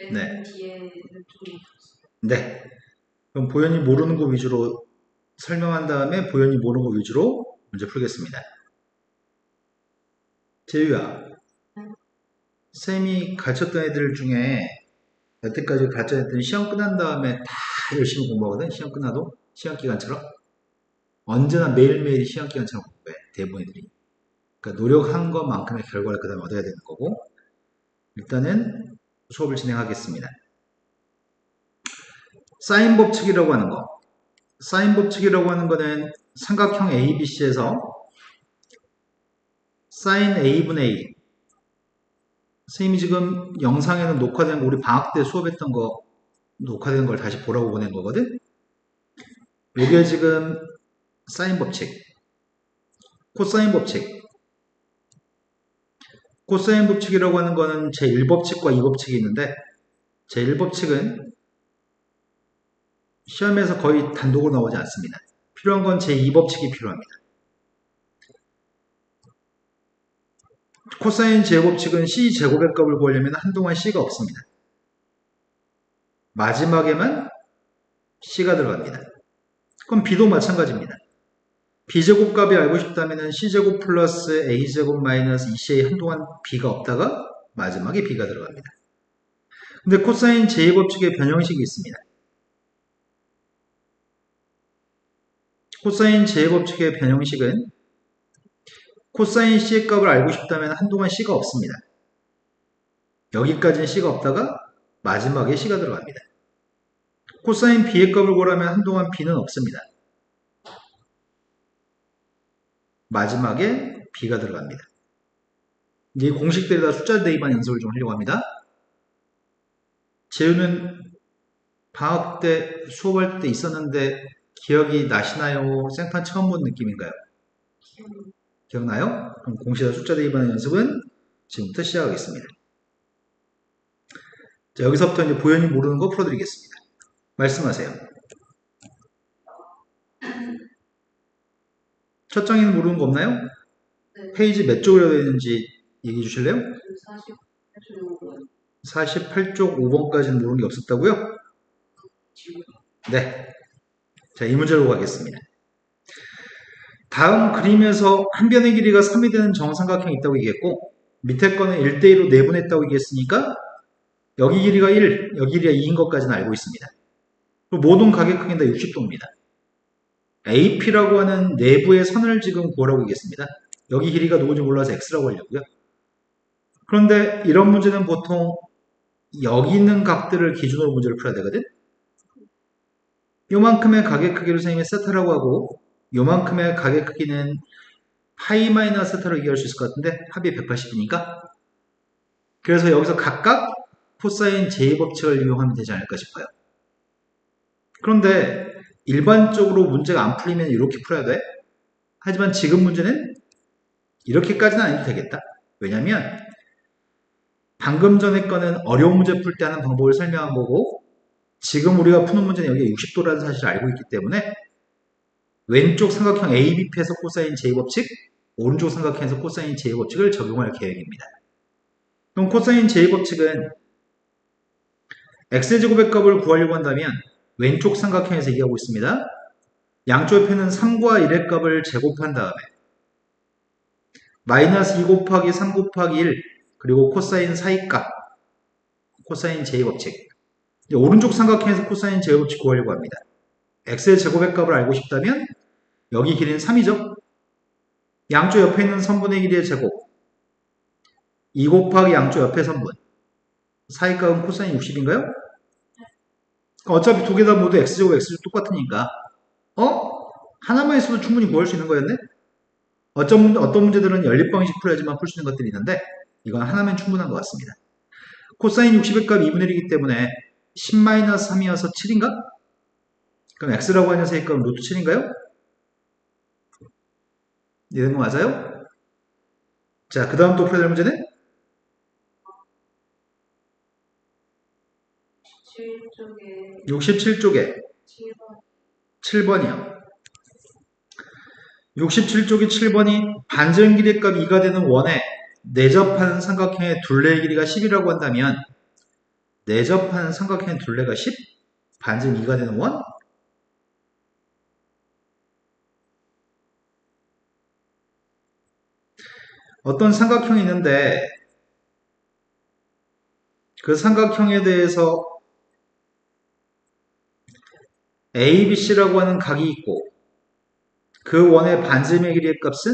네. 뒤에는 좀 네. 그럼 보현이 모르는 거 위주로 설명한 다음에 보현이 모르는 거 위주로 문제 풀겠습니다. 재유야, 쌤이 가르쳤던 애들 중에 여태까지 가르쳤던 시험 끝난 다음에 다 열심히 공부하거든? 시험 끝나도? 시험 기간처럼? 언제나 매일매일 시험 기간처럼 공부해. 대부분 애들이. 그러니까 노력한 것만큼의 결과를 그 다음에 얻어야 되는 거고, 일단은 수업을 진행하겠습니다. 사인 법칙이라고 하는 거. 사인 법칙이라고 하는 거는 삼각형 ABC에서 사인 A분의 A. 선생님이 지금 영상에는 녹화된 거, 우리 방학 때 수업했던 거, 녹화된 걸 다시 보라고 보낸 거거든? 이게 지금 사인 법칙, 코사인 법칙. 코사인 법칙이라고 하는 거는 제1법칙과 2법칙이 있는데, 제1법칙은 시험에서 거의 단독으로 나오지 않습니다. 필요한 건 제2법칙이 필요합니다. 코사인 제곱칙은 C제곱의 값을 구하려면 한동안 C가 없습니다. 마지막에만 C가 들어갑니다. 그럼 B도 마찬가지입니다. B제곱 값이 알고 싶다면 C제곱 플러스 A제곱 마이너스 2C에 한동안 B가 없다가 마지막에 B가 들어갑니다. 근데 코사인 제2법칙의 변형식이 있습니다. 코사인 제2법칙의 변형식은 코사인 C의 값을 알고 싶다면 한동안 C가 없습니다. 여기까지는 C가 없다가 마지막에 C가 들어갑니다. 코사인 B의 값을 구하려면 한동안 B는 없습니다. 마지막에 B가 들어갑니다. 이제 공식들에다 숫자 대입한 연습을 좀 하려고 합니다. 재우는 방학 때 수업할 때 있었는데 기억이 나시나요? 생판 처음 본 느낌인가요? 기억나요? 그럼 공식에다 숫자 대입하는 연습은 지금부터 시작하겠습니다. 자, 여기서부터 이제 보현이 모르는 거 풀어드리겠습니다. 말씀하세요. 첫 장에는 모르는 거 없나요? 네. 페이지 몇 쪽으로 되어 있는지 얘기해 주실래요? 48쪽 48쪽 5번까지는 모르는 게 없었다고요? 네. 자, 이 문제로 가겠습니다. 다음 그림에서 한 변의 길이가 3이 되는 정삼각형이 있다고 얘기했고, 밑에 거는 1대1로 내분했다고 얘기했으니까 여기 길이가 1, 여기 길이가 2인 것까지는 알고 있습니다. 그리고 모든 가격 크기는 다 60도입니다. AP라고 하는 내부의 선을 지금 구하라고 얘기했습니다. 여기 길이가 누군지 몰라서 X라고 하려고요. 그런데 이런 문제는 보통 여기 있는 값들을 기준으로 문제를 풀어야 되거든. 요만큼의 가격 크기를 선생님이 세타라고 하고 요만큼의 가격 크기는 파이 마이너스 세타로 얘기할 수 있을 것 같은데 합이 180이니까 그래서 여기서 각각 코사인 제2법칙을 이용하면 되지 않을까 싶어요. 그런데 일반적으로 문제가 안 풀리면 이렇게 풀어야 돼. 하지만 지금 문제는 이렇게까지는 안 해도 되겠다. 왜냐면 방금 전에 거는 어려운 문제 풀 때 하는 방법을 설명한 거고 지금 우리가 푸는 문제는 여기가 60도라는 사실을 알고 있기 때문에 왼쪽 삼각형 ABP에서 코사인 제2법칙, 오른쪽 삼각형에서 코사인 제2법칙을 적용할 계획입니다. 그럼 코사인 제2법칙은 x제곱의 값을 구하려고 한다면 왼쪽 삼각형에서 얘기하고 있습니다. 양쪽 옆에는 3과 1의 값을 제곱한 다음에 마이너스 2 곱하기 3 곱하기 1 그리고 코사인 사이 값 코사인 제2법칙 오른쪽 삼각형에서 코사인 제2법칙 구하려고 합니다. x의 제곱의 값을 알고 싶다면 여기 길이는 3이죠. 양쪽 옆에 있는 선분의 길이의 제곱 2 곱하기 양쪽 옆에 선분 사이 값은 코사인 60인가요? 어차피 두 개 다 모두 x제곱 x제곱 똑같으니까 하나만 있어도 충분히 구할 수 있는 거였네? 어떤 문제들은 연립방식 풀어야지만 풀 수 있는 것들이 있는데 이건 하나면 충분한 것 같습니다. 코사인 60의 값 2분의 1이기 때문에 10-3이어서 7인가? 그럼 x라고 하는 녀석의 값은 루트 7인가요? 이해된 거 맞아요? 자, 그 다음 또 풀어야 될 문제는 67쪽에 7번이요. 67쪽이 7번이 반전 길이의 값이 2가 되는 원에 내접한 삼각형의 둘레의 길이가 10이라고 한다면 내접하는 삼각형의 둘레가 10, 반지름 2가 되는 원. 어떤 삼각형이 있는데 그 삼각형에 대해서 ABC라고 하는 각이 있고 그 원의 반지름의 길이의 값은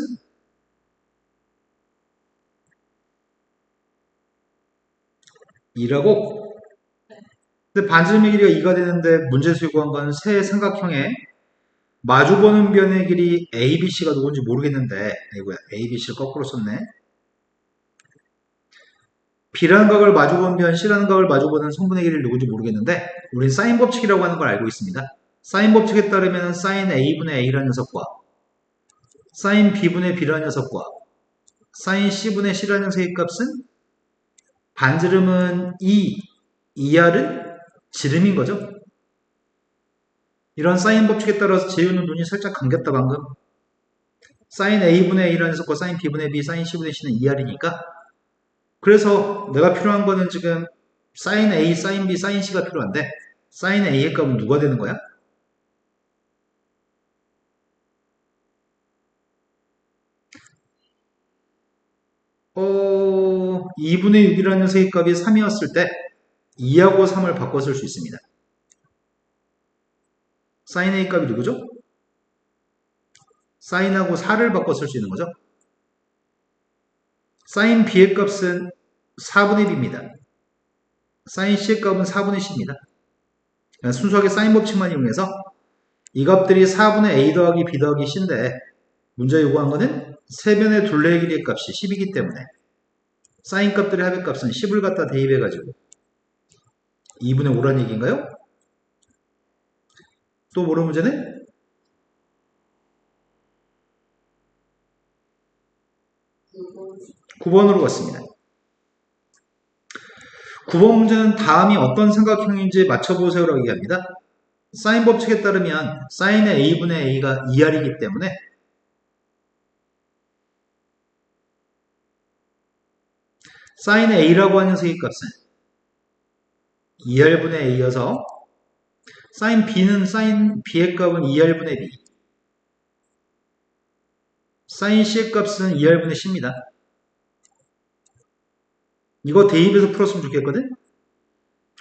2라고. 근데 반지름의 길이가 2가 되는데 문제에서 요구한 건 세 삼각형의 마주보는 변의 길이 ABC가 누군지 모르겠는데, 아이고야, ABC를 거꾸로 썼네. B라는 각을 마주보는 변, C라는 각을 마주보는 성분의 길이를 누군지 모르겠는데, 우린 사인 법칙이라고 하는 걸 알고 있습니다. 사인 법칙에 따르면 사인 A분의 A라는 녀석과 사인 B분의 B라는 녀석과 사인 C분의 C라는 녀석의 값은 반지름은 2R은 지름인 거죠. 이런 사인 법칙에 따라서 재우는 눈이 살짝 감겼다 방금. 사인 A분의 A라는 녀석과 사인 B분의 B, 사인 C분의 C는 2R이니까 그래서 내가 필요한 거는 지금 사인 A, 사인 B, 사인 C가 필요한데 사인 A의 값은 누가 되는 거야? 어, 2분의 6이라는 녀석의 값이 3이었을 때 2하고 3을 바꿔 쓸 수 있습니다. 사인 A 값이 누구죠? 사인하고 4를 바꿔 쓸 수 있는 거죠. 사인 B의 값은 4분의 B입니다. 사인 C의 값은 4분의 C입니다. 순수하게 사인 법칙만 이용해서 이 값들이 4분의 A 더하기 B 더하기 C인데 문제 요구한 거는 세변의 둘레의 길이의 값이 10이기 때문에 사인 값들의 합의 값은 10을 갖다 대입해가지고 2분의 5란 얘기인가요? 또 모르는 문제는 9번으로 갔습니다. 9번 문제는 다음이 어떤 삼각형인지 맞춰보세요라고 얘기합니다. 사인 법칙에 따르면 사인의 A분의 A가 2R이기 때문에 사인의 A라고 하는 녀석의 값은 2R분의 A여서 사인 B는 사인 B의 값은 2R분의 B, 사인 C의 값은 2R분의 C입니다. 이거 대입해서 풀었으면 좋겠거든?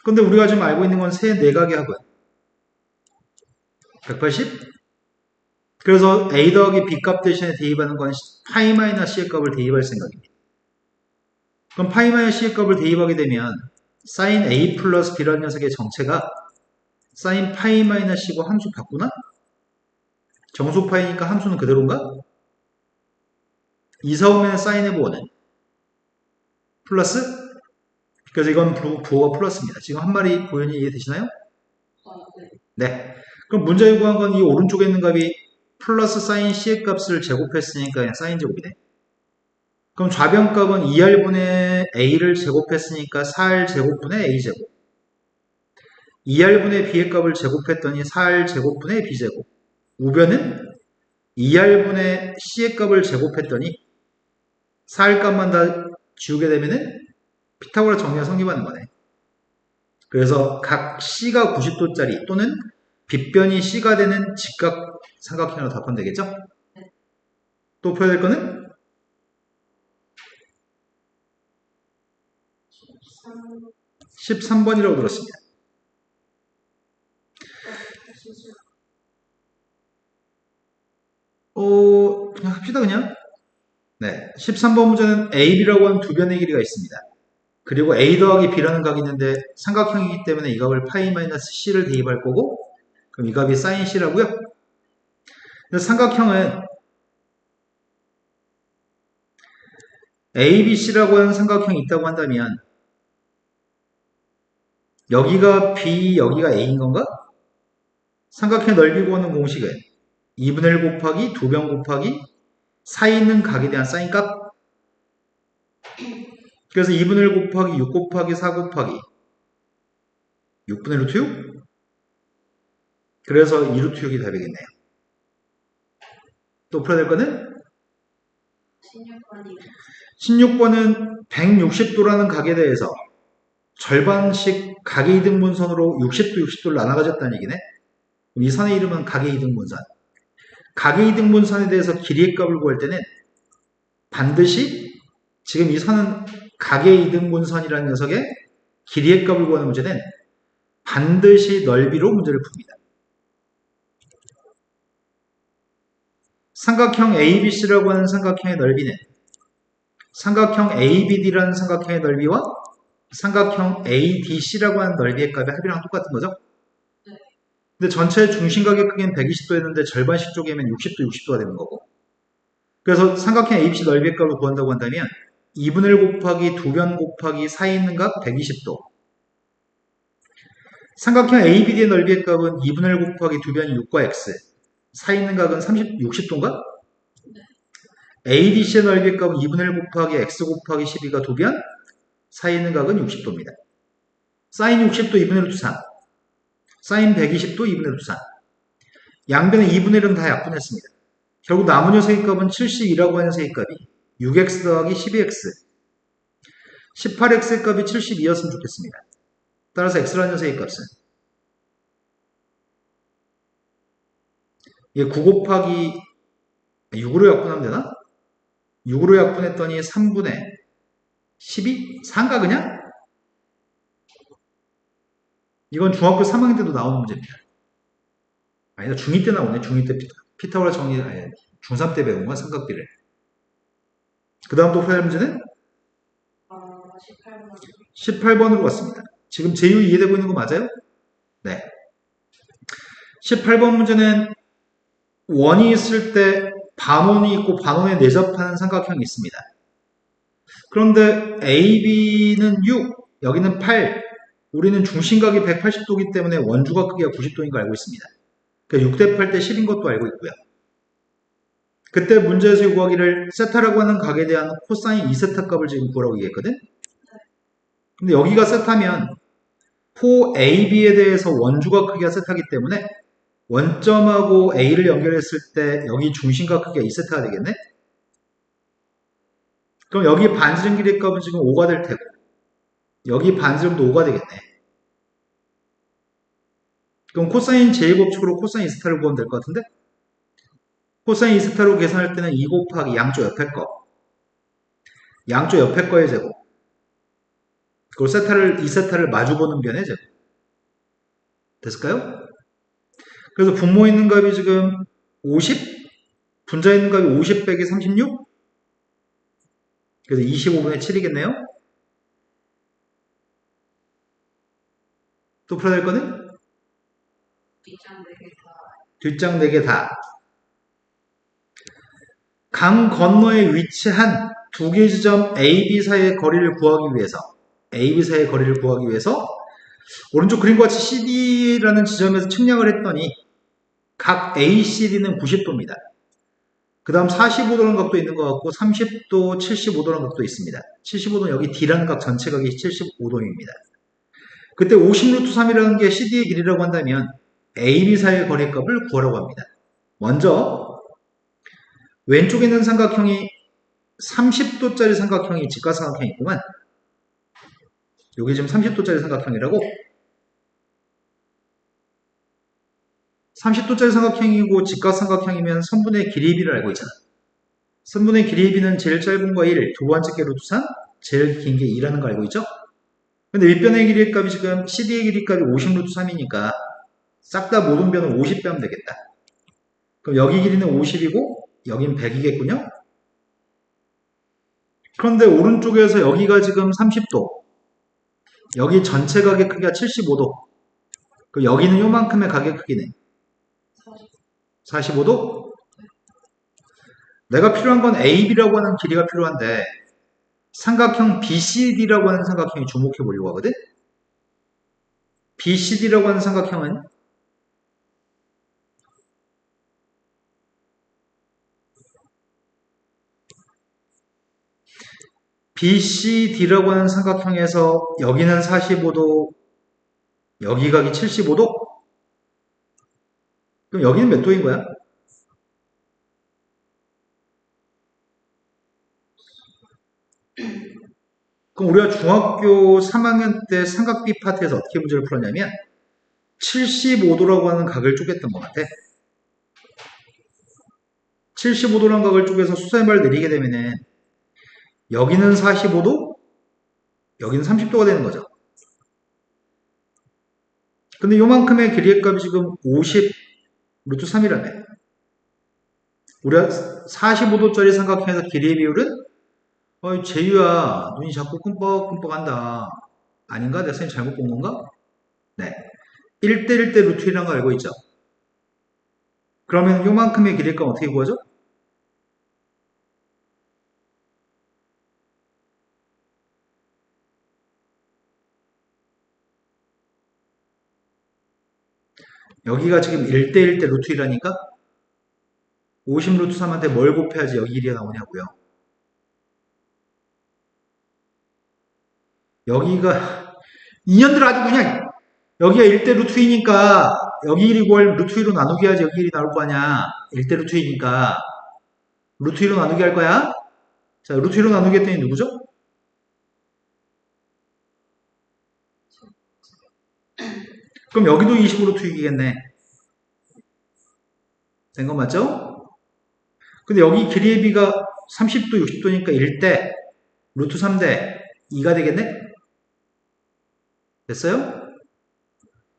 근데 우리가 지금 알고 있는 건 세 내각의 합은 180? 그래서 A 더하기 B 값 대신에 대입하는 건 파이 마이너스 C의 값을 대입할 생각입니다. 그럼 파이 마이너스 C의 값을 대입하게 되면 사인 A 플러스 B라는 녀석의 정체가 사인 파이 마이너스 C고 함수 바꾸나? 정수 파이니까 함수는 그대로인가? 2, 4, 5면의 사인 해보는 플러스? 그래서 이건 부호가 플러스입니다. 지금 한 마리 고연이 이해되시나요? 네. 네. 그럼 문제 요구한 건 이 오른쪽에 있는 값이 플러스 사인 C의 값을 제곱했으니까 그냥 사인 제곱이네. 그럼 좌변값은 2R분의 A를 제곱했으니까 4R 제곱분의 A 제곱. 2R분의 B의 값을 제곱했더니 4R 제곱분의 B 제곱. 우변은 2R분의 C의 값을 제곱했더니 4R 값만 다 지우게 되면은 피타고라 정리가 성립하는 거네. 그래서 각 C가 90도짜리 또는 빗변이 C가 되는 직각 삼각형으로 답하면 되겠죠? 또 풀어야 될 거는 13번이라고 들었습니다. 그냥 합시다, 그냥. 네. 13번 문제는 AB라고 하는 두 변의 길이가 있습니다. 그리고 A 더하기 B라는 각이 있는데 삼각형이기 때문에 이 값을 파이 마이너스 C를 대입할 거고, 그럼 이 값이 사인 C라고요. 삼각형은 ABC라고 하는 삼각형이 있다고 한다면 여기가 B, 여기가 A인 건가? 삼각형의 넓이 구하는 공식은 2분의 1 곱하기 2변 곱하기 사이에 있는 각에 대한 사인 값. 그래서 2분의 1 곱하기 6 곱하기 4 곱하기 6분의 루트 6? 그래서 2루트 6이 답이겠네요. 또 풀어야 될 거는 16번이 16번은 160도라는 각에 대해서 절반씩 각이등분선으로 60도 60도를 나눠가졌다는 얘기네. 이 선의 이름은 각이등분선. 각이등분선에 대해서 길이의 값을 구할 때는 반드시 지금 이 선은 각이등분선이라는 녀석의 길이의 값을 구하는 문제는 반드시 넓이로 문제를 풉니다. 삼각형 ABC라고 하는 삼각형의 넓이는 삼각형 ABD라는 삼각형의 넓이와 삼각형 ADC라고 하는 넓이의 값의 합이랑 똑같은 거죠? 근데 전체 중심각의 크기는 120도였는데 절반씩 쪼개면 60도, 60도가 되는 거고. 그래서 삼각형 ABC 넓이의 값을 구한다고 한다면 2분의 1 곱하기 2변 곱하기 사이에 있는 각 120도. 삼각형 ABD의 넓이의 값은 2분의 1 곱하기 2변이 6과 X. 사이에 있는 각은 60도인가? ADC의 넓이의 값은 2분의 1 곱하기 X 곱하기 12가 2변. 사이에 있는 각은 60도입니다. 사인 60도 2분의 1 루트 3. 사인 120도 2분의 1 루트 3. 양변의 2분의 1은 다 약분했습니다. 결국 남은 녀석의 값은 72라고 하는 녀석의 값이 6x 더하기 12x 18x의 값이 72였으면 좋겠습니다. 따라서 x라는 녀석의 값은 이게 9 곱하기 6으로 약분하면 되나? 6으로 약분했더니 3분의 12? 4인가 그냥? 이건 중학교 3학년 때도 나오는 문제입니다. 아니다, 중2 때 나오네. 중2 때 피타고라 정리, 아니, 중3 때 배운 거야, 삼각비를. 그 다음 또 풀어야 할 문제는 18번. 18번으로 갔습니다. 지금 제유 이해되고 있는 거 맞아요? 네. 18번 문제는 원이 있을 때 반원이 있고 반원에 내접하는 삼각형이 있습니다. 그런데 AB는 6, 여기는 8, 우리는 중심각이 180도이기 때문에 원주각 크기가 90도인 걸 알고 있습니다. 그러니까 6 대 8 대 10인 것도 알고 있고요. 그때 문제에서 요구하기를 세타라고 하는 각에 대한 코사인 2세타 값을 지금 구하라고 얘기했거든? 근데 여기가 세타면 포 AB에 대해서 원주각 크기가 세타이기 때문에 원점하고 A를 연결했을 때 여기 중심각 크기가 2세타가 되겠네? 그럼 여기 반지름 길이의 값은 지금 5가 될 테고 여기 반지름도 5가 되겠네. 그럼 코사인 제곱축으로 코사인 2세타를 구하면 될 것 같은데? 코사인 2세타로 계산할 때는 2 곱하기 양쪽 옆에 거 양쪽 옆에 거의 제곱 그리고 세타를 2세타를 마주보는 변의 제곱 됐을까요? 그래서 분모 있는 값이 지금 50 분자 있는 값이 50 빼기 36 그래서 25분의 7이겠네요. 또 풀어야 될 거는? 뒷장 4개 다. 뒷장 4개 다. 강 건너에 위치한 두 개의 지점 A, B 사이의 거리를 구하기 위해서 A, B 사이의 거리를 구하기 위해서 오른쪽 그림과 같이 CD라는 지점에서 측량을 했더니 각 ACD는 90도입니다. 그 다음 45도라는 각도 있는 것 같고 30도, 75도라는 각도 있습니다. 75도는 여기 D라는 각 전체 각이 75도입니다. 그때 50루트 3이라는 게 CD의 길이라고 한다면 AB 사이의 거리값을 구하라고 합니다. 먼저 왼쪽에 있는 삼각형이 30도짜리 삼각형이 직각삼각형이 있구만. 여기 지금 30도짜리 삼각형이라고 30도짜리 삼각형이고 직각삼각형이면 선분의 길이비를 알고 있잖아. 선분의 길이비는 제일 짧은 거 1, 두 번째 게 루트 3, 제일 긴 게 2라는 거 알고 있죠? 근데 윗변의 길이 값이 지금 CD의 길이 값이 50 루트 3이니까 싹 다 모든 변을 50 빼면 되겠다. 그럼 여기 길이는 50이고 여긴 100이겠군요. 그런데 오른쪽에서 여기가 지금 30도 여기 전체 가격 크기가 75도 그럼 여기는 요만큼의 가격 크기네 45도? 내가 필요한 건 AB라고 하는 길이가 필요한데 삼각형 BCD라고 하는 삼각형이 주목해 보려고 하거든? BCD라고 하는 삼각형은 BCD라고 하는 삼각형에서 여기는 45도, 여기 각이 75도? 그럼 여기는 몇 도인 거야? 그럼 우리가 중학교 3학년 때 삼각비 파트에서 어떻게 문제를 풀었냐면 75도라고 하는 각을 쪼갰던 것 같아. 75도라는 각을 쪼개서 수선발을 내리게 되면은 여기는 45도, 여기는 30도가 되는 거죠. 근데 요만큼의 길이의 값이 지금 50 루트 3이라며. 우리가 45도짜리 삼각형에서 길이의 비율은 제유야 눈이 자꾸 끔뻑끔뻑한다. 아닌가? 내가 선생님 잘못 본 건가? 네. 1대 1대 루트 1이라는 거 알고 있죠? 그러면 요만큼의 길이의 값 어떻게 구하죠? 여기가 지금 1대 1대 루트 1이라니까 50 루트 3한테 뭘 곱해야지 여기 길이가 나오냐고요. 여기가 2년들 아주 그냥 여기가 1대 루트 2니까 여기 1이 구하려면 루트 2로 나누기 해야지 여기 1이 나올 거 아니야. 1대 루트 2니까 루트 2로 나누기 할 거야. 자, 루트 2로 나누기 했더니 누구죠? 그럼 여기도 20으로 투입이겠네. 된 거 맞죠? 근데 여기 길이의 비가 30도, 60도니까 1대 루트 3대 2가 되겠네? 됐어요?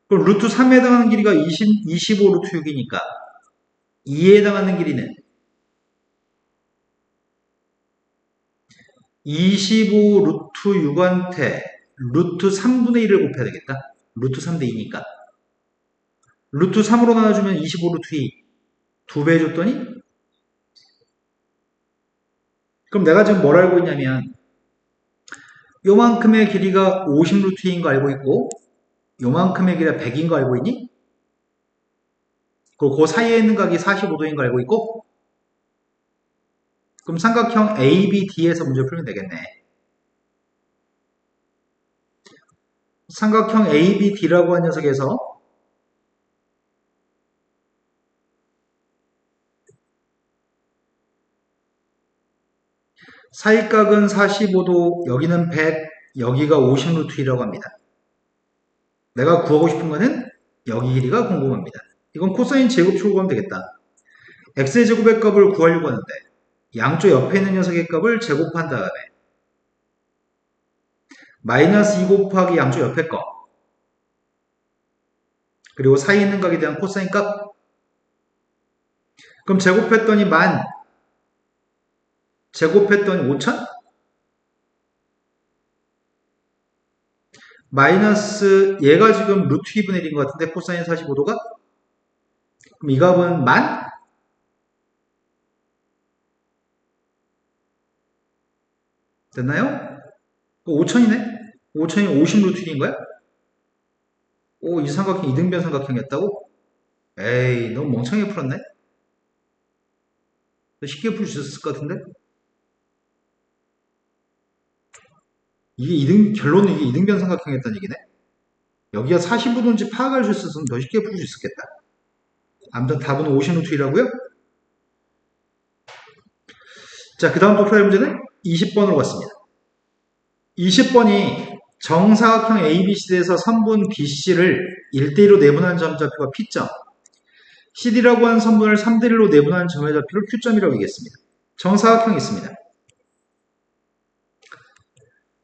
그럼 루트 3에 해당하는 길이가 25 루트 6이니까 2에 해당하는 길이는 25 루트 6한테 루트 3분의 1을 곱해야 되겠다. 루트 3대 2니까. 루트 3으로 나눠주면 25 루트 2. 2배 해줬더니 그럼 내가 지금 뭘 알고 있냐면 요만큼의 길이가 50 루트 2인 거 알고 있고 요만큼의 길이가 100인 거 알고 있니? 그리고 그 사이에 있는 각이 45도인 거 알고 있고 그럼 삼각형 ABD에서 문제 풀면 되겠네. 삼각형 ABD라고 한 녀석에서 사이각은 45도, 여기는 100, 여기가 50 루트 2라고 합니다. 내가 구하고 싶은 거는 여기 길이가 궁금합니다. 이건 코사인 제곱축으로 구하면 되겠다. x의 제곱의 값을 구하려고 하는데 양쪽 옆에 있는 녀석의 값을 제곱한 다음에 마이너스 2 곱하기 양쪽 옆에 거 그리고 사이에 있는 각에 대한 코사인 값 그럼 제곱했더니 만 제곱했더니 5000 마이너스 얘가 지금 루트 2분의 1인 것 같은데 코사인 45도가 그럼 이 값은 만 됐나요? 5000이네 5000이 50 루트 1인 거야? 오, 이 삼각형 이등변 삼각형이었다고? 에이 너무 멍청하게 풀었네 쉽게 풀 수 있었을 것 같은데 결론은 이게 이등변 삼각형이었다는 얘기네 여기가 45도인지 파악할 수 있었으면 더 쉽게 풀 수 있었겠다 아무튼 답은 50 루트 2라고요? 자, 그 다음 또 풀어야 할 문제는 20번으로 갔습니다 20번이 정사각형 ABC에서 선분 BC를 1대1로 내분하는 점좌표가 P점 CD라고 하는 선분을 3대1로 내분하는 점의 좌표를 Q점이라고 얘기했습니다. 정사각형이 있습니다.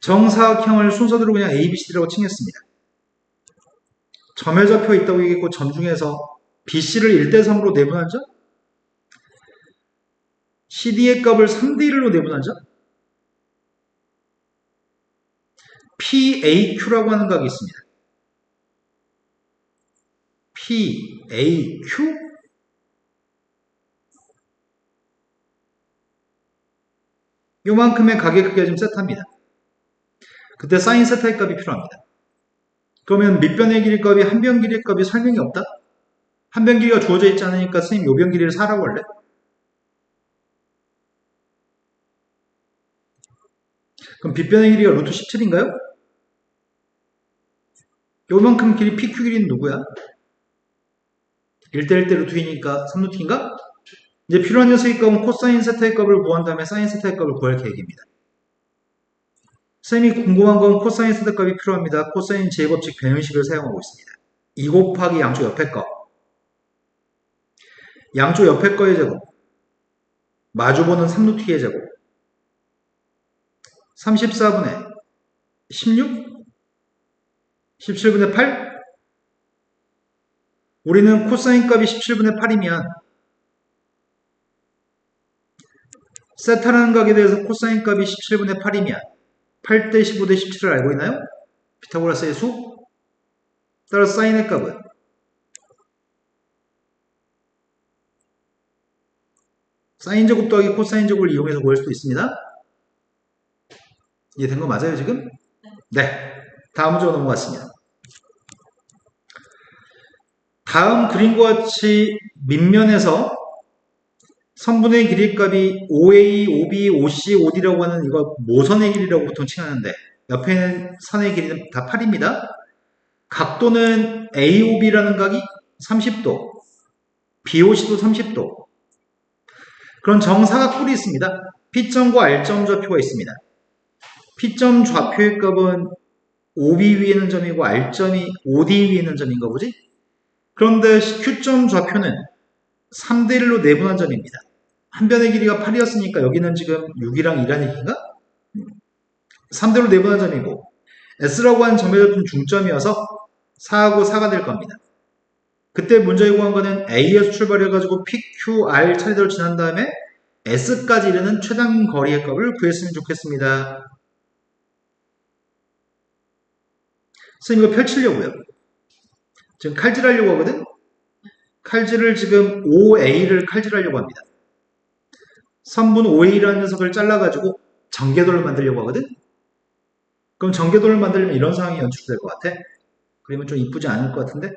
정사각형을 순서대로 그냥 ABCD라고 칭했습니다. 점의 좌표가 있다고 얘기했고 점 중에서 BC를 1대3으로 내분한 점 CD의 값을 3대1로 내분한 점 PAQ라고 하는 각이 있습니다. PAQ? 요만큼의 각의 크기가 좀 세타입니다. 그때 사인 세타의 값이 필요합니다. 그러면 밑변의 길이 값이 한 변 길이의 값이 설명이 없다? 한 변 길이가 주어져 있지 않으니까 선생님 요 변 길이를 4라고 할래? 그럼 빗변의 길이가 루트 17인가요? 요만큼 길이 PQ 길이는 누구야? 1대 1대 루트 2니까 3루트인가? 이제 필요한 녀석의 값은 코사인 세타의 값을 구한 다음에 사인 세타의 값을 구할 계획입니다. 쌤이 궁금한 건 코사인 세대값이 필요합니다. 코사인 제곱식 변형식을 사용하고 있습니다. 2 곱하기 양쪽 옆에 거. 양쪽 옆에 거의 제곱. 마주보는 3루트의 제곱. 34분의 16? 17분의 8? 우리는 코사인 값이 17분의 8이면 세타라는 각에 대해서 코사인 값이 17분의 8이면 8대 15대 17을 알고 있나요? 피타고라스의 수? 따라서 사인의 값은 사인 제곱 더하기 코사인 제곱을 이용해서 구할 수도 있습니다. 이해된 거 맞아요 지금? 네. 다음 문제로 넘어갔습니다. 다음 그림과 같이 밑면에서 선분의 길이값이 5a, 5b, 5c, 5d라고 하는 이거 모선의 길이라고 보통 칭하는데 옆에 있는 선의 길이는 다 8입니다. 각도는 AOB라는 각이 30도, BOC도 30도. 그런 정사각뿔이 있습니다. P점과 R점 좌표가 있습니다. P점 좌표의 값은 OB 위에 있는 점이고 R점이 OD 위에 있는 점인가 보지? 그런데 Q점 좌표는 3대1로 내분한 점입니다. 한 변의 길이가 8이었으니까 여기는 지금 6이랑 2라는 얘기인가? 3대로 내분한 점이고 S라고 하는 점의 좌표는 중점이어서 4하고 4가 될 겁니다. 그때 문제에 구한 거는 A에서 출발해가지고 P, Q, R 차례대로 지난 다음에 S까지 이르는 최단 거리의 값을 구했으면 좋겠습니다. 선생님 이거 펼치려고요. 지금 칼질하려고 하거든? 칼질을 지금 5A를 칼질하려고 합니다. 선분 5A라는 녀석을 잘라가지고 전개도를 만들려고 하거든? 그럼 전개도를 만들려면 이런 상황이 연출될 것 같아. 그러면 좀 이쁘지 않을 것 같은데?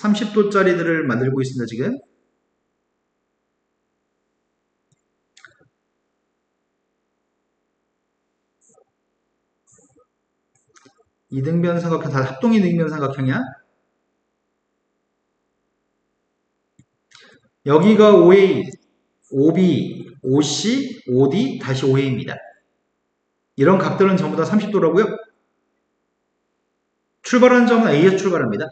(30도짜리들을) 만들고 있습니다 지금. 이등변 삼각형 다 합동 이등변 삼각형이야. 여기가 5A, 5B, 5C, 5D, 다시 5A입니다. 이런 각들은 전부 다 30도라고요. 출발하는 점은 A에서 출발합니다.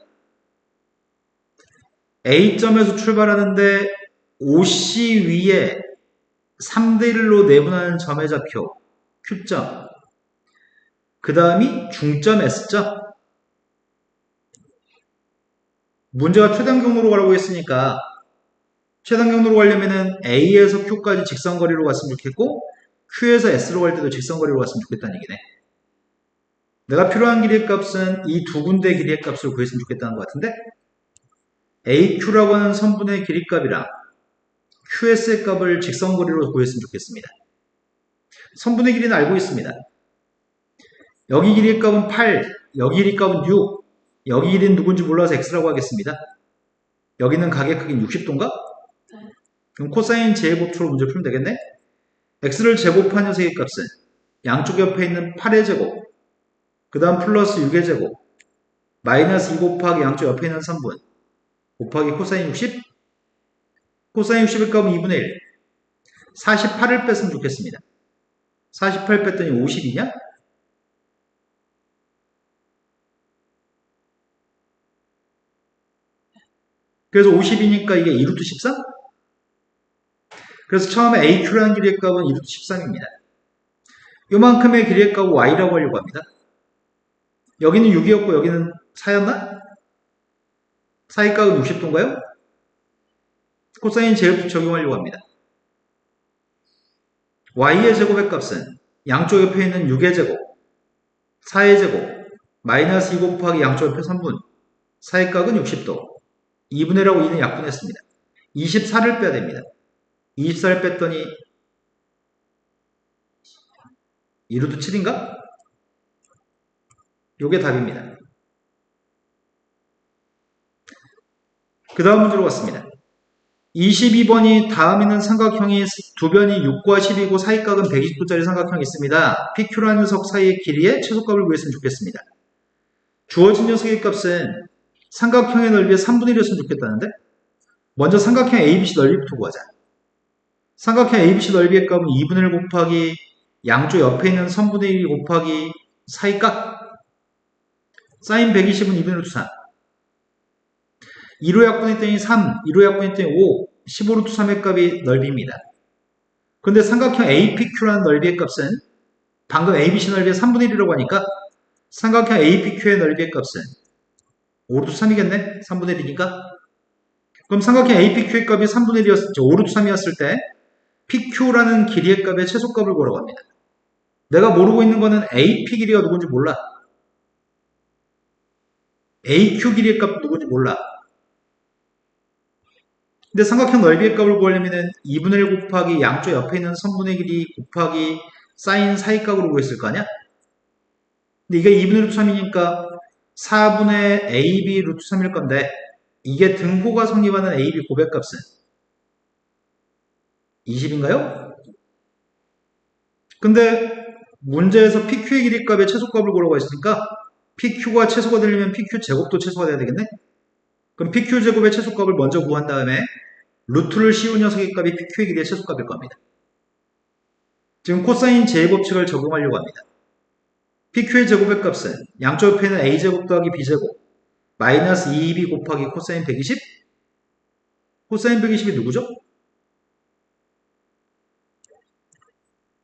A점에서 출발하는데 OC 위에 3대1로 내분하는 점의 좌표 Q점, 그 다음이 중점 S점. 문제가 최단 경로로 가라고 했으니까 최단 경로로 가려면은 A에서 Q까지 직선거리로 갔으면 좋겠고 Q에서 S로 갈 때도 직선거리로 갔으면 좋겠다는 얘기네. 내가 필요한 길이의 값은 이 두 군데 길이의 값을 구했으면 좋겠다는 것 같은데 AQ라고 하는 선분의 길이값이랑 QS의 값을 직선거리로 구했으면 좋겠습니다. 선분의 길이는 알고 있습니다. 여기 길이의 값은 8, 여기 길이 값은 6, 여기 길이는 누군지 몰라서 X라고 하겠습니다. 여기는 각의 크기는 60도인가? 그럼 코사인 제곱으로 문제 풀면 되겠네? X를 제곱한 녀석의 값은 양쪽 옆에 있는 8의 제곱, 그 다음 플러스 6의 제곱, 마이너스 2 곱하기 양쪽 옆에 있는 3분, 곱하기 코사인 60, 코사인 60의 값은 2분의 1, 48을 뺐으면 좋겠습니다. 48 뺐더니 50이냐? 그래서 50이니까 이게 2루트 13? 그래서 처음에 AQ라는 길이의 값은 2루트 13입니다. 요만큼의 길이의 값을 Y라고 하려고 합니다. 여기는 6이었고 여기는 4였나? 사이 값은 60도인가요? 코사인 제곱식 적용하려고 합니다. Y의 제곱의 값은 양쪽 옆에 있는 6의 제곱, 4의 제곱, 마이너스 2 곱하기 양쪽 옆에 3분, 사이 값은 60도. 2분의 1하고 2는 약분했습니다. 24를 빼야 됩니다. 24를 뺐더니 2루트 7인가? 요게 답입니다. 그 다음 문제로 갔습니다. 22번이 다음 있는 삼각형이 두 변이 6과 10이고 사이각은 120도짜리 삼각형이 있습니다. PQ라는 녀석 사이의 길이의 최소값을 구했으면 좋겠습니다. 주어진 녀석의 값은 삼각형의 넓이의 3분의 1이었으면 좋겠다는데 먼저 삼각형 ABC 넓이부터 구하자. 삼각형 ABC 넓이의 값은 2분의 1 곱하기 양쪽 옆에 있는 선분의 1 곱하기 사이 값. 사인 120은 2분의 1 루트 3. 2로 약분했더니 3, 2로 약분했더니 5, 15 루트 3의 값이 넓이입니다. 그런데 삼각형 APQ라는 넓이의 값은 방금 ABC 넓이의 3분의 1이라고 하니까 삼각형 APQ의 넓이의 값은 5 루트 3이겠네? 3분의 1이니까. 그럼 삼각형 APQ의 값이 3분의 1이었을 때, 5 루트 3이었을 때 PQ라는 길이의 값의 최소값을 구하라고 합니다. 내가 모르고 있는 거는 AP 길이가 누군지 몰라. AQ 길이의 값 누군지 몰라. 근데 삼각형 넓이의 값을 구하려면 2분의 1 곱하기 양쪽 옆에 있는 선분의 길이 곱하기 사인 사이 값으로 구했을 거 아니야? 근데 이게 2분의 루트 3이니까 4분의 AB 루트 3일 건데 이게 등호가 성립하는 AB 고백값은 20인가요? 근데 문제에서 PQ의 길이 값의 최소값을 구하라고 했으니까 PQ가 최소가 되려면 PQ 제곱도 최소가 돼야 되겠네? 그럼 PQ 제곱의 최소값을 먼저 구한 다음에 루트를 씌운 녀석의 값이 PQ의 길이의 최소값일 겁니다. 지금 코사인 제곱칙을 적용하려고 합니다. PQ의 제곱의 값은 양쪽 옆에는 A제곱 더하기 B제곱 마이너스 2B 곱하기 코사인 120? 코사인 120이 누구죠?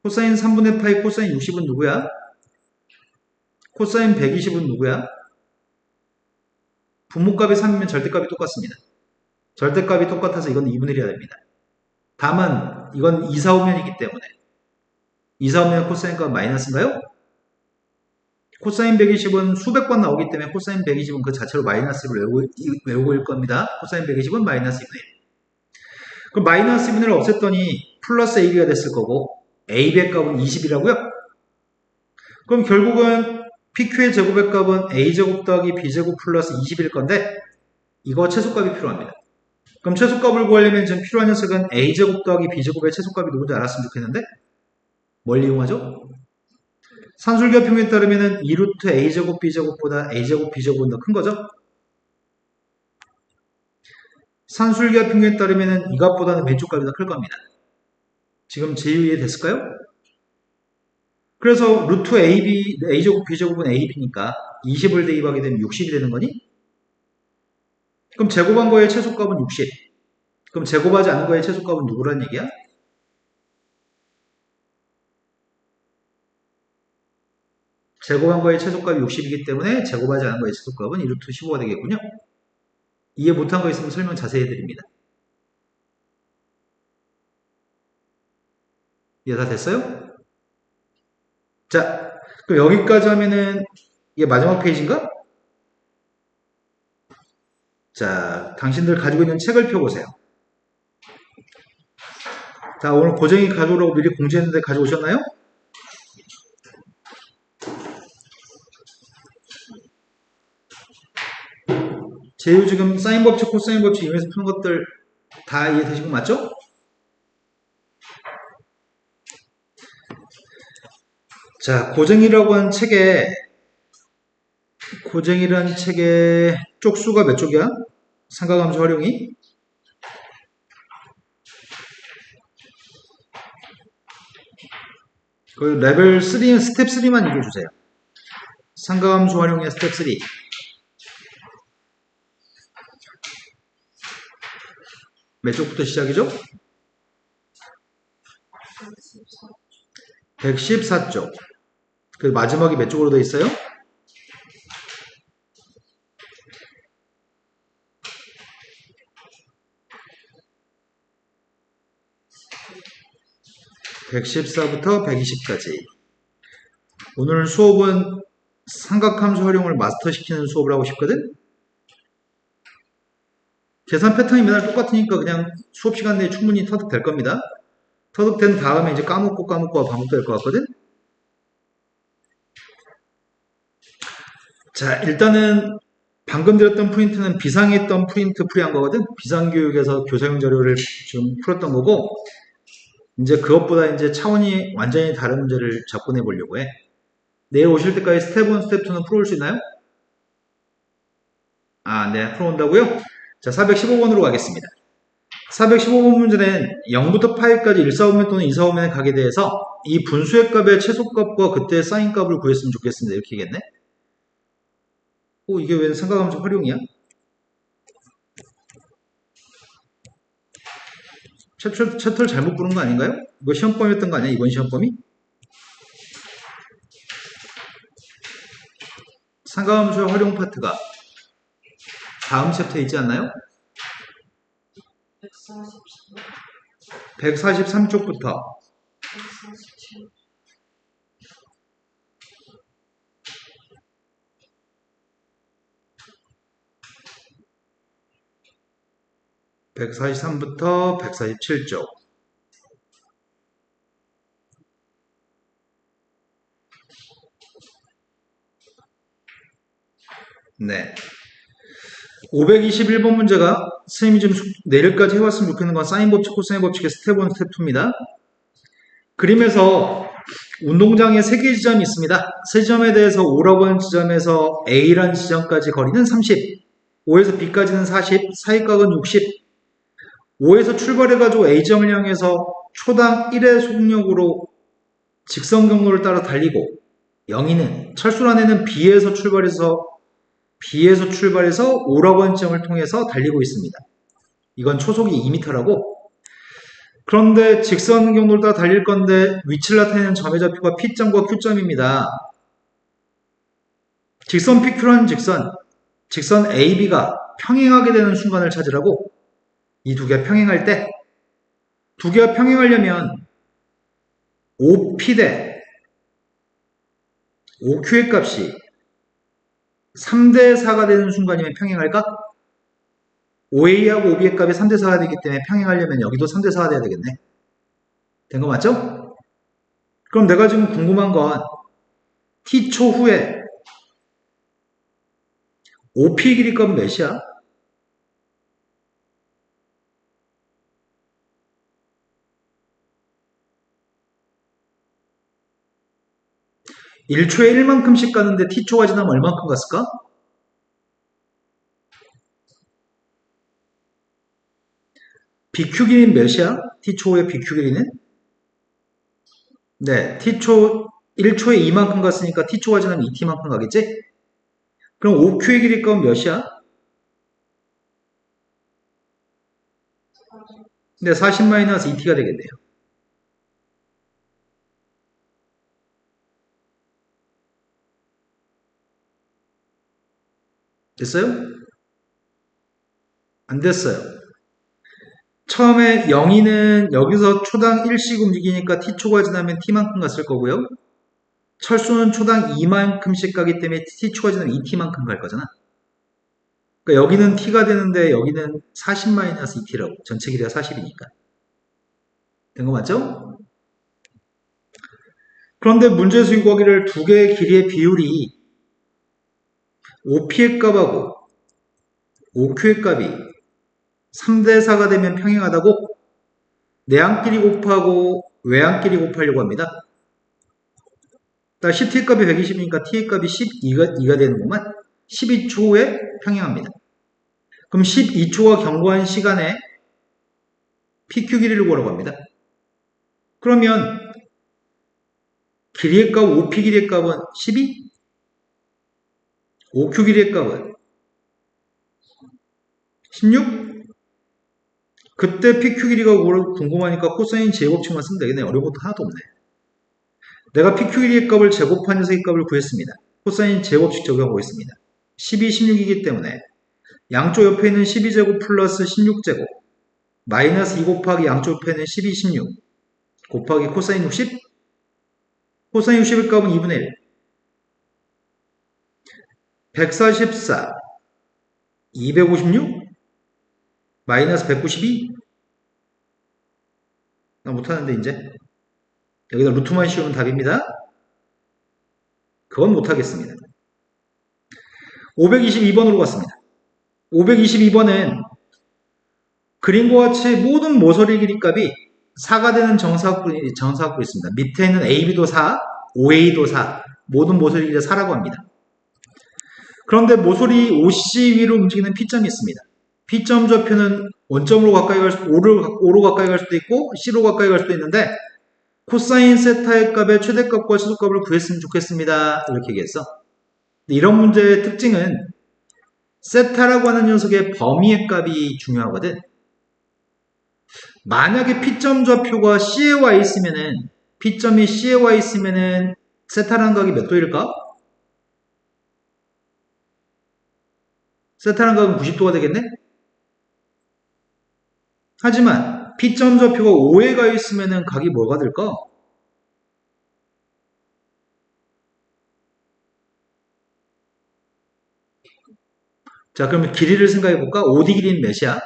코사인 3분의 파이 코사인 60은 누구야? 코사인 120은 누구야? 분모값이 3이면 절대값이 똑같습니다. 절대값이 똑같아서 이건 2분의 1이어야 됩니다. 다만 이건 2, 4, 5면이기 때문에 2, 4, 5면 코사인 값 마이너스인가요? 코사인 120은 수백 번 나오기 때문에 코사인 120은 그 자체로 마이너스를 외우고 있을 겁니다. 코사인 120은 마이너스 2분의 1. 그럼 마이너스 2분의 1을 없앴더니 플러스 AB가 됐을 거고 AB의 값은 20이라고요? 그럼 결국은 PQ의 제곱의 값은 A제곱 더하기 B제곱 플러스 20일 건데 이거 최소값이 필요합니다. 그럼 최소값을 구하려면 지금 필요한 녀석은 A제곱 더하기 B제곱의 최소값이 누군지 알았으면 좋겠는데 뭘 이용하죠? 산술기하 평균에 따르면 2루트 A제곱 B제곱보다 A제곱 B제곱은 더 큰 거죠? 산술기하 평균에 따르면 이 값보다는 왼쪽 값이 더 클 겁니다. 지금 제2 이해됐을까요? 그래서 루트 A제곱 B제곱은 AB니까 20을 대입하게 되면 60이 되는 거니? 그럼 제곱한 거의 최소값은 60. 그럼 제곱하지 않은 거의 최소값은 누구란 얘기야? 제곱한 거의 최소값이 60이기 때문에 제곱하지 않은 거의 최소값은 2루트 15가 되겠군요. 이해 못한 거 있으면 설명 자세히 해드립니다. 이해 다 됐어요? 자, 그럼 여기까지 하면은 이게 마지막 페이지인가? 자, 당신들 가지고 있는 책을 펴보세요. 자, 오늘 고쟁이 가져오라고 미리 공지했는데 가져오셨나요? 제휴 지금 사인 법칙, 코사인 법칙 이용해서 푸는 것들 다 이해되시고 맞죠? 자, 고쟁이라고 한 책에 고쟁이라는 책의 쪽수가 몇 쪽이야? 삼각함수 활용이? 그 레벨 3, 스텝 3만 얘기해주세요. 삼각함수 활용의 스텝 3. 몇 쪽부터 시작이죠? 114쪽. 그 마지막이 몇 쪽으로 되어 있어요? (114부터 120까지) 오늘 수업은 삼각함수 활용을 마스터시키는 수업을 하고 싶거든? 계산 패턴이 맨날 똑같으니까 그냥 수업 시간 내에 충분히 터득될 겁니다. 터득된 다음에 이제 까먹고 반복될 것 같거든? 자, 일단은 방금 드렸던 프린트는 비상했던 프린트 풀이한 거거든? 비상교육에서 교사용 자료를 지금 풀었던 거고, 이제 그것보다 이제 차원이 완전히 다른 문제를 접근해 보려고 해. 내일 오실 때까지 스텝 1, 스텝 2는 풀어올 수 있나요? 아, 네, 풀어온다고요? 자, 415번으로 가겠습니다. 415번 문제는 0부터 파이까지 145면 또는 245면의 각에 대해서 이 분수의 값의 최소값과 그때의 사인값을 구했으면 좋겠습니다. 이렇게 얘기했네. 이게 왜 삼각함수 활용이야? 챕터를 잘못 부른 거 아닌가요? 이거 시험범이었던 거 아니야? 이번 시험범이? 삼각함수의 활용 파트가 다음 챕터에 있지 않나요? 143쪽부터 147. 143부터 147쪽. 네. 521번 문제가 선생님이 좀 내일까지 해왔으면 좋겠는 건 사인 법칙, 코사인 법칙의 스텝 1, 스텝 2입니다. 그림에서 운동장에 3개의 지점이 있습니다. 세 지점에 대해서 O라고 하는 지점에서 A라는 지점까지 거리는 30, O에서 B까지는 40, 사이각은 60. O에서 출발해가지고 A점을 향해서 초당 1의 속력으로 직선 경로를 따라 달리고 영희는 철수란에는 B에서 출발해서 O라고 하는 지점을 통해서 달리고 있습니다. 이건 초속이 2m라고. 그런데 직선 경로를 따라 달릴 건데 위치를 나타내는 점의 좌표가 P점과 Q점입니다. 직선 PQ라는 직선 AB가 평행하게 되는 순간을 찾으라고. 이 두 개가 평행할 때, 두 개가 평행하려면 OP 대 OQ의 값이 3대 4가 되는 순간이면 평행할까? OA하고 OB의 값이 3대 4가 되기 때문에 평행하려면 여기도 3대 4가 돼야 되겠네. 된 거 맞죠? 그럼 내가 지금 궁금한 건 T초 후에 OP 길이 값은 몇이야? 1초에 1만큼씩 가는데 T초가 지나면 얼만큼 갔을까? BQ 길이는 몇이야? T초 후에 BQ 길이는? 네, T초 1초에 2만큼 갔으니까 T초가 지나면 2T만큼 가겠지? 그럼 OQ의 길이 값은 몇이야? 네, 40-2T가 되겠네요. 됐어요? 안 됐어요. 처음에 영희는 여기서 초당 1씩 움직이니까 T초가 지나면 T만큼 갔을 거고요. 철수는 초당 2만큼씩 가기 때문에 T초가 지나면 2T만큼 갈 거잖아. 그러니까 여기는 T가 되는데 여기는 40-2T라고. 전체 길이가 40이니까. 된 거 맞죠? 그런데 문제에서 요구하기를 두 개의 길이의 비율이 OP의 값하고 OQ의 값이 3대 4가 되면 평행하다고 내항끼리 곱하고 외항끼리 곱하려고 합니다. CT 값이 120이니까 T의 값이 12가 되는구만. 12초에 평행합니다. 그럼 12초가 경과한 시간에 PQ 길이를 구하라고 합니다. 그러면 길이의 값, OP 길이의 값은 12? OQ 길이의 값은 16? 그때 PQ 길이가 궁금하니까 코사인 제곱칙만 쓰면 되겠네. 어려운 것도 하나도 없네. 내가 PQ 길이의 값을 제곱한 녀석의 값을 구했습니다. 코사인 제곱칙 적용하고 있습니다. 12, 16이기 때문에 양쪽 옆에 있는 12제곱 플러스 16제곱 마이너스 2 곱하기 양쪽 옆에 있는 12, 16 곱하기 코사인 60 코사인 60의 값은 2분의 1 144 256 마이너스 192 나 못하는데 이제 여기다 루트만 씌우면 답입니다. 그건 못하겠습니다. 522번으로 갔습니다. 522번은 그림과 같이 모든 모서리 길이 값이 4가 되는 정사각분이 있습니다. 밑에는 AB도 4, OA도 4, 모든 모서리 길이가 4라고 합니다. 그런데 모서리 OC 위로 움직이는 P점이 있습니다. P점 좌표는 원점으로 가까이 갈 수, O로 가까이 갈 수도 있고 C로 가까이 갈 수도 있는데 코사인 세타의 값의 최대값과 최소값을 구했으면 좋겠습니다. 이렇게 얘기했어. 이런 문제의 특징은 세타라고 하는 녀석의 범위의 값이 중요하거든. 만약에 P점 좌표가 C에 와 있으면은 P점이 C에 와 있으면은 세타라는 각이 몇 도일까? 세타라는 각은 90도가 되겠네? 하지만 P점 좌표가 O에 가 있으면은 각이 뭐가 될까? 자, 그러면 길이를 생각해 볼까? OD 길이는 몇이야?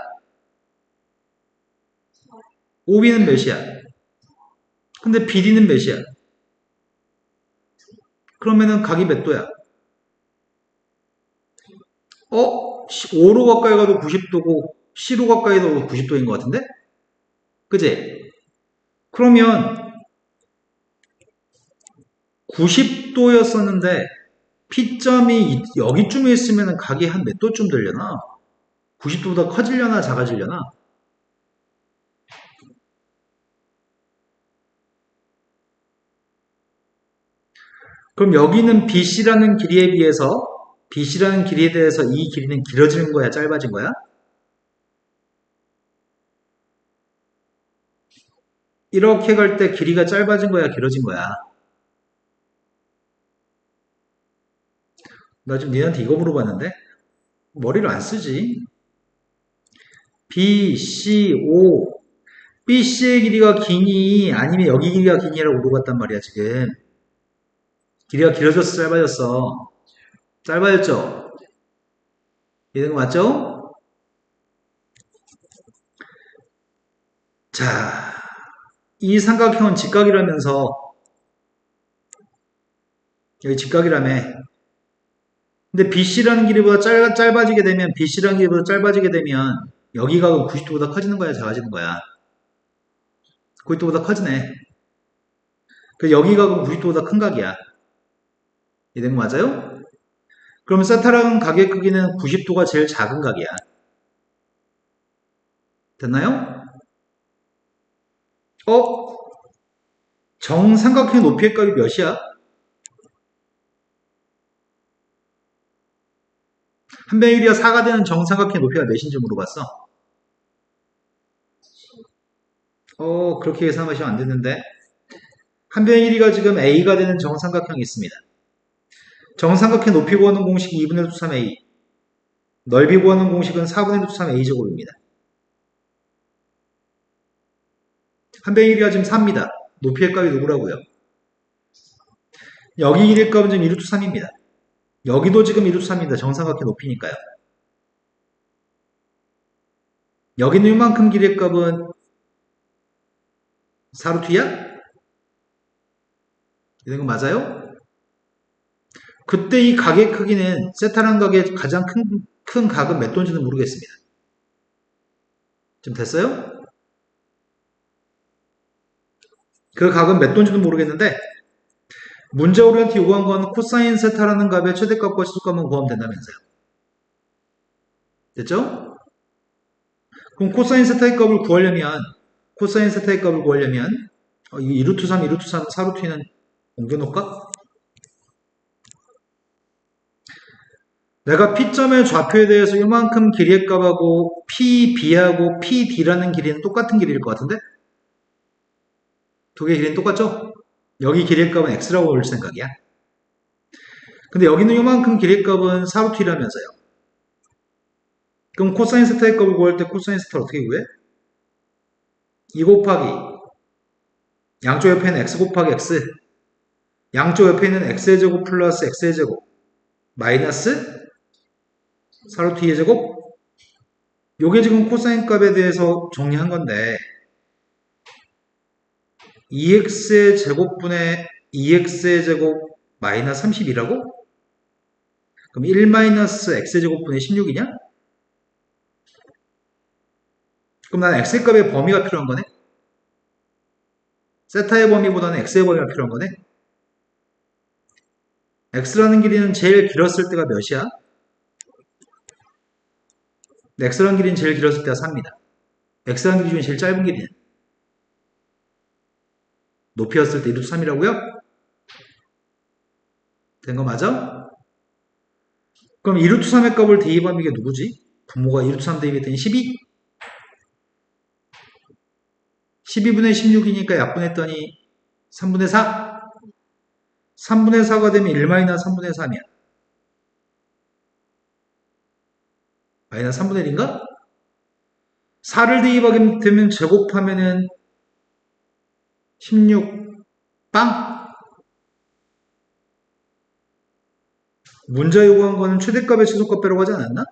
OB는 몇이야? 근데 BD는 몇이야? 그러면은 각이 몇 도야? 5로 가까이 가도 90도고 C로 가까이 가도 90도인 것 같은데? 그지? 그러면 90도였었는데 P점이 여기쯤에 있으면 각이 한 몇 도쯤 되려나? 90도보다 커지려나 작아지려나? 그럼 여기는 BC라는 길이에 비해서 BC라는 길이에 대해서 이 길이는 길어지는 거야, 짧아진 거야? 이렇게 갈 때 길이가 짧아진 거야, 길어진 거야? 나 지금 니한테 이거 물어봤는데 머리를 안 쓰지. B, C, O BC의 길이가 기니 아니면 여기 길이가 기니라고 물어봤단 말이야 지금. 길이가 길어졌어 짧아졌어? 짧아졌죠? 이해된 거 맞죠? 자, 이 삼각형은 직각이라면서 여기 직각이라며. 근데 BC라는 길이보다 짧아지게 되면 BC라는 길이보다 짧아지게 되면 여기 각은 90도보다 커지는 거야 작아지는 거야? 90도보다 커지네. 그 여기 각은 90도보다 큰 각이야. 이해된 거 맞아요? 그럼 세타라는 각의 크기는 90도가 제일 작은 각이야. 됐나요? 정삼각형 높이의 값이 몇이야? 한변의 길이가 4가 되는 정삼각형 높이가 몇인지 물어봤어. 그렇게 계산하시면 안 되는데. 한변의 길이가 지금 A가 되는 정삼각형이 있습니다. 정삼각형 높이 구하는 공식이 2분의 루트 3A. 넓이 구하는 공식은 4분의 루트 3A 제곱입니다. 한변의 길이가 지금 4입니다. 높이의 값이 누구라고요? 여기 길이의 값은 지금 2루트 3입니다. 여기도 지금 2루트 3입니다. 정삼각형 높이니까요. 여기는 이만큼 길이의 값은 4루트야? 이런 거 맞아요? 그때 이 각의 크기는 세타라는 각의 가장 큰 각은 몇 도인지는 모르겠습니다. 좀 됐어요? 그 각은 몇 도인지는 모르겠는데 문제 우리한테 요구한 건 코사인 세타라는 값의 최대값과 최소값만 구하면 된다면서요. 됐죠? 그럼 코사인 세타의 값을 구하려면 이 2루트 3, 2루트 3, 4루트 2는 옮겨놓을까? 내가 P점의 좌표에 대해서 이만큼 길이의 값하고 PB하고 PD라는 길이는 똑같은 길이일 것 같은데? 두 개의 길이는 똑같죠? 여기 길이의 값은 X라고 볼 생각이야. 근데 여기는 이만큼 길이의 값은 4루트 2라면서요. 그럼 코사인 세타의 값을 구할 때 코사인 세타를 어떻게 구해? 2 곱하기 양쪽 옆에는 X 곱하기 X 양쪽 옆에는 X의 제곱 플러스 X의 제곱 마이너스 4루트 2의 제곱 요게 지금 코사인 값에 대해서 정리한 건데 2x의 제곱분의 2x의 제곱 마이너스 32라고? 그럼 1 마이너스 x의 제곱분의 16이냐? 그럼 난 x의 값의 범위가 필요한 거네? 세타의 범위보다는 x의 범위가 필요한 거네? x라는 길이는 제일 길었을 때가 몇이야? x라는 길이는 제일 길었을 때가 3입니다. x라는 길이 중에 제일 짧은 길이는 높이였을 때 1루트 3이라고요? 된 거 맞아? 그럼 2루트 3의 값을 대입하면 이게 누구지? 부모가 2루트 3 대입했더니 12? 12분의 16이니까 약분했더니 3분의 4? 3분의 4가 되면 1 마이너스 3분의 3이야. 마이너스 3분의 1인가? 4를 대입하게 되면 제곱하면은 16 빵? 문자 요구한 거는 최대값의 최소값 빼라고 하지 않았나?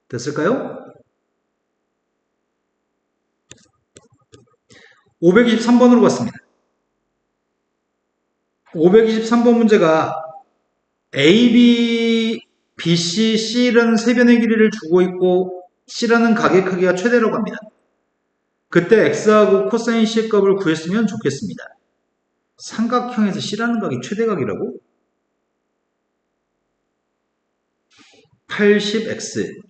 됐을까요? 523번으로 갔습니다. 523번 문제가 A, B, B, C, C라는 세 변의 길이를 주고 있고 C라는 가게 크기가 최대라고 합니다. 그때 X하고 코사인 C의 값을 구했으면 좋겠습니다. 삼각형에서 C라는 각이 최대각이라고? 80X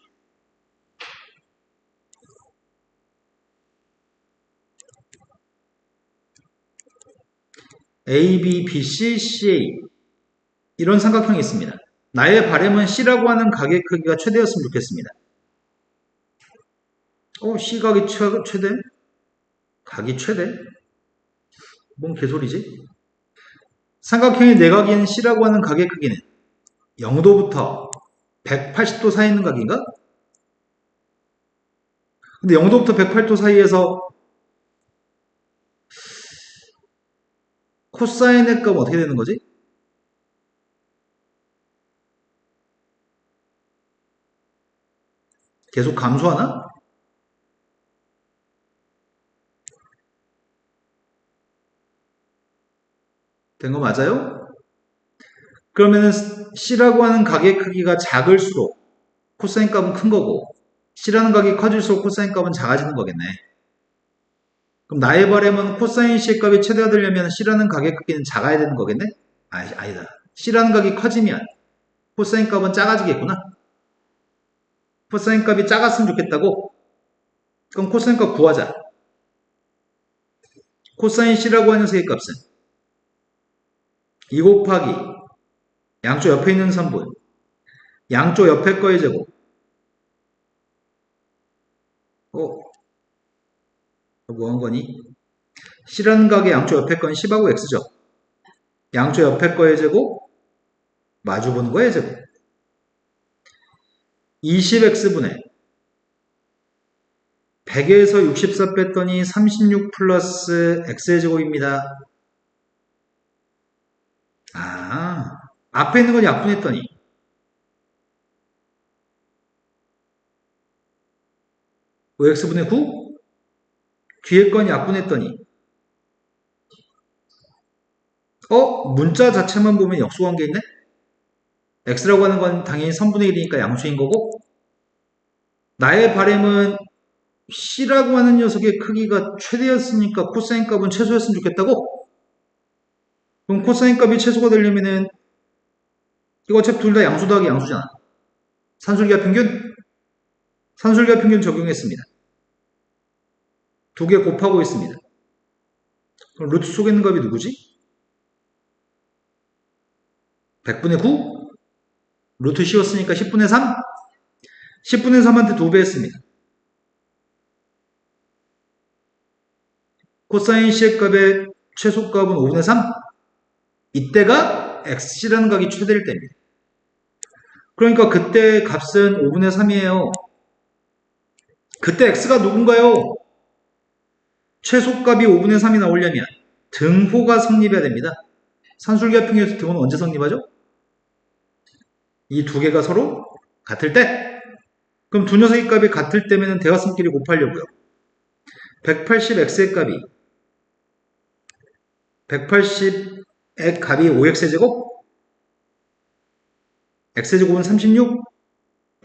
A, B, B, C, CA 이런 삼각형이 있습니다. 나의 바램은 C라고 하는 가게 크기가 최대였으면 좋겠습니다. C각이 최대? 각이 최대? 뭔 개소리지? 삼각형의 내각인 C라고 하는 가게 크기는 0도부터 180도 사이에 있는 각인가? 근데 0도부터 180도 사이에서 코사인의 값은 어떻게 되는 거지? 계속 감소하나? 된 거 맞아요? 그러면은 C라고 하는 각의 크기가 작을수록 코사인 값은 큰 거고 C라는 각이 커질수록 코사인 값은 작아지는 거겠네. 그럼 나의 바램은 코사인 C의 값이 최대가 되려면 C라는 각의 크기는 작아야 되는 거겠네? 아니다. C라는 각이 커지면 코사인 값은 작아지겠구나. 코사인 값이 작았으면 좋겠다고? 그럼 코사인 값 구하자. 코사인 C라고 하는 세의 값은 2 곱하기 양쪽 옆에 있는 선분 양쪽 옆에 거의 제곱 뭐 한 거니? C라는 각의 양쪽 옆에 건 10하고 X죠. 양쪽 옆에 거의 제곱 마주 보는 거의 제곱 20X분의 100에서 64 뺐더니 36 플러스 X의 제곱입니다. 앞에 있는 건 약분했더니 OX분의 9 뒤에 건 약분했더니 문자 자체만 보면 역수관계 있네? X라고 하는 건 당연히 선분의 1이니까 양수인 거고 나의 바램은 C라고 하는 녀석의 크기가 최대였으니까 코사인 값은 최소였으면 좋겠다고? 그럼 코사인 값이 최소가 되려면은 이거 어차피 둘 다 양수 더하기 양수잖아. 산술기하 평균? 산술기하 평균 적용했습니다. 두 개 곱하고 있습니다. 그럼 루트 속에 있는 값이 누구지? 100분의 9? 루트 씌웠으니까 10분의 3? 10분의 3한테 2배 했습니다. 코사인 C의 값의 최소값은 5분의 3? 이때가 X라는 각이 최대일 때입니다. 그러니까 그때 값은 5분의 3이에요. 그때 X가 누군가요? 최소값이 5분의 3이 나오려면 등호가 성립해야 됩니다. 산술기하 평균에서 등호는 언제 성립하죠? 이 두 개가 서로 같을 때? 그럼 두 녀석의 값이 같을 때면 대각선끼리 곱하려고요. 180x의 값이 180의 값이 5x의 제곱? x의 제곱은 36?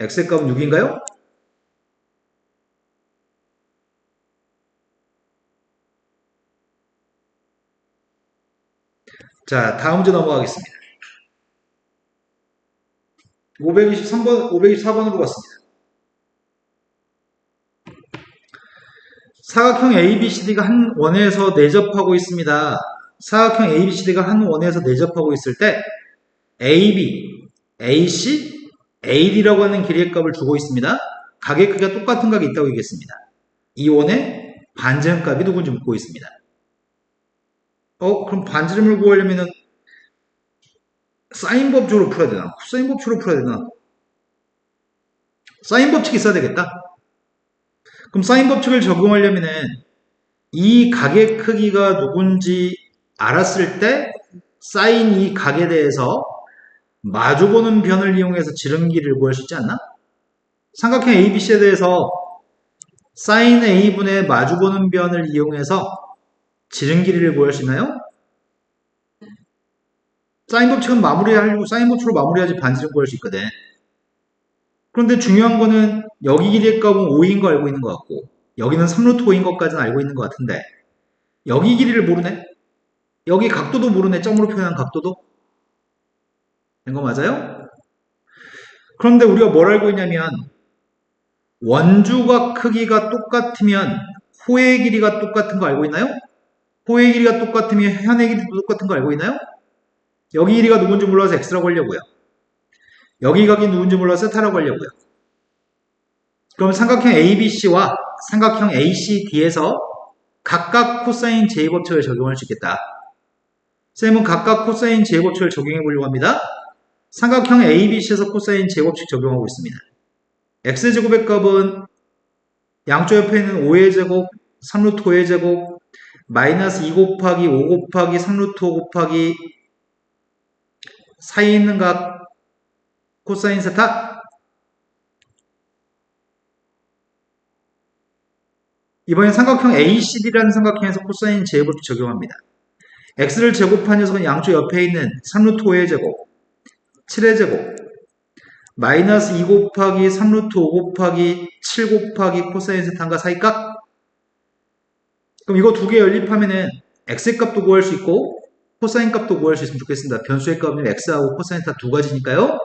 x의 값은 6인가요? 자, 다음 문제 넘어가겠습니다. 523번, 524번으로 갔습니다. 사각형 ABCD가 한 원에서 내접하고 있습니다. 사각형 ABCD가 한 원에서 내접하고 있을 때 AB, AC, AD라고 하는 길이의 값을 주고 있습니다. 각의 크기가 똑같은 각이 있다고 얘기했습니다. 이 원의 반지름 값이 누군지 묻고 있습니다. 그럼 반지름을 구하려면은 사인 법칙으로 풀어야 되나? 코사인 법칙으로 풀어야 되나? 사인 법칙이 있어야 되겠다. 그럼 사인 법칙을 적용하려면은 이 각의 크기가 누군지 알았을 때 사인 이 각에 대해서 마주보는 변을 이용해서 지름 길이를 구할 수 있지 않나? 삼각형 ABC에 대해서 사인 A분의 마주보는 변을 이용해서 지름 길이를 구할 수 있나요? 사인 법칙은 마무리하려고 사인 법칙으로 마무리하지 반지름 구할 수 있거든. 그런데 중요한 거는 여기 길이의 값은 5인 거 알고 있는 것 같고 여기는 3루트 5인 것까지는 알고 있는 것 같은데 여기 길이를 모르네? 여기 각도도 모르네. 점으로 표현한 각도도. 된 거 맞아요? 그런데 우리가 뭘 알고 있냐면 원주각 크기가 똑같으면 호의 길이가 똑같은 거 알고 있나요? 호의 길이가 똑같으면 현의 길이도 똑같은 거 알고 있나요? 여기 길이가 누군지 몰라서 x라고 하려고요. 여기 각이 누군지 몰라서 세타라고 하려고요. 그럼 삼각형 ABC와 삼각형 ACD에서 각각 코사인 제곱법칙을 적용할 수 있겠다. 쌤은 각각 코사인 제곱법칙을 적용해 보려고 합니다. 삼각형 ABC에서 코사인 제곱법칙 적용하고 있습니다. x제곱의 값은 양쪽 옆에 있는 5의 제곱, 3루트 5의 제곱, 마이너스 2 곱하기 5 곱하기 3루트 5 곱하기 사이에 있는 각 코사인 세타. 이번엔 삼각형 ACD라는 삼각형에서 코사인 제곱법칙 적용합니다. x를 제곱한 녀석은 양쪽 옆에 있는 3루트 5의 제곱, 7의 제곱, 마이너스 2 곱하기 3루트 5 곱하기 7 곱하기 코사인 세타인가 사이값? 그럼 이거 두 개 연립하면은 x의 값도 구할 수 있고 코사인 값도 구할 수 있으면 좋겠습니다. 변수의 값은 x하고 코사인 세타 두 가지니까요.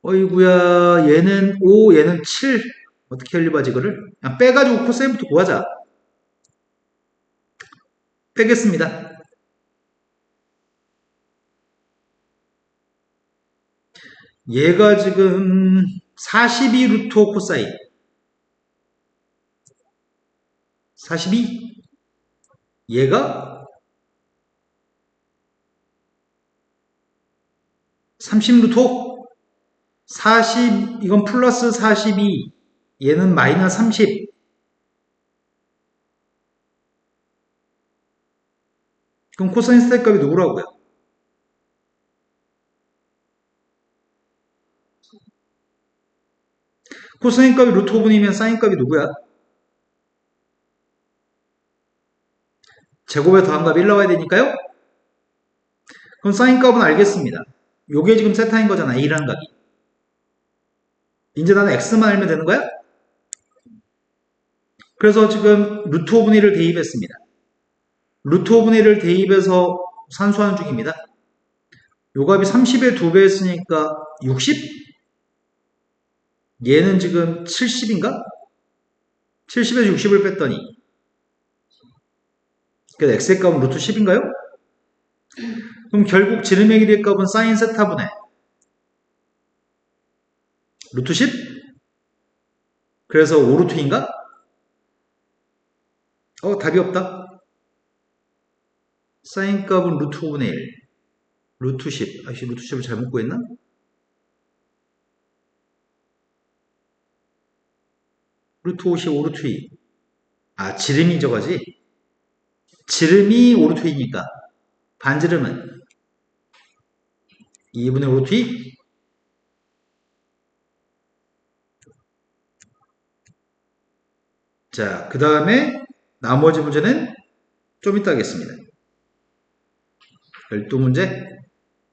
어이구야, 얘는 5, 얘는 7. 어떻게 연립하지 이거를? 그냥 빼가지고 코사인부터 구하자. 빼겠습니다. 얘가 지금 42 루트 5 코사인 42 얘가 30 루트 5 40 이건 플러스 42 얘는 마이너스 30 그럼 코사인 스타 값이 누구라고요? 코사인 값이 루트 5분이면 사인 값이 누구야? 제곱에 더한 값이 1 나와야 되니까요. 그럼 사인 값은 알겠습니다. 요게 지금 세타인 거잖아. A라는 값이. 이제 나는 X만 알면 되는 거야? 그래서 지금 루트 5분의 1을 대입했습니다. 루트 5분의 1을 대입해서 산수하는 중입니다. 요 값이 30의 2배 했으니까 60? 얘는 지금 70인가? 70에서 60을 뺐더니 그래서 x의 값은 루트 10인가요? 그럼 결국 지름의 길이의 값은 사인 세타분의 루트 10? 그래서 5루트인가? 답이 없다. 사인 값은 루트 5분의 1 루트 10 아이씨 루트 10을 잘못 구했나? 루트 50 5루트 2 지름이 저거지? 지름이 5루트 2니까 반지름은 2분의 5루트 2 자, 그 다음에 나머지 문제는 좀 이따 하겠습니다. 12문제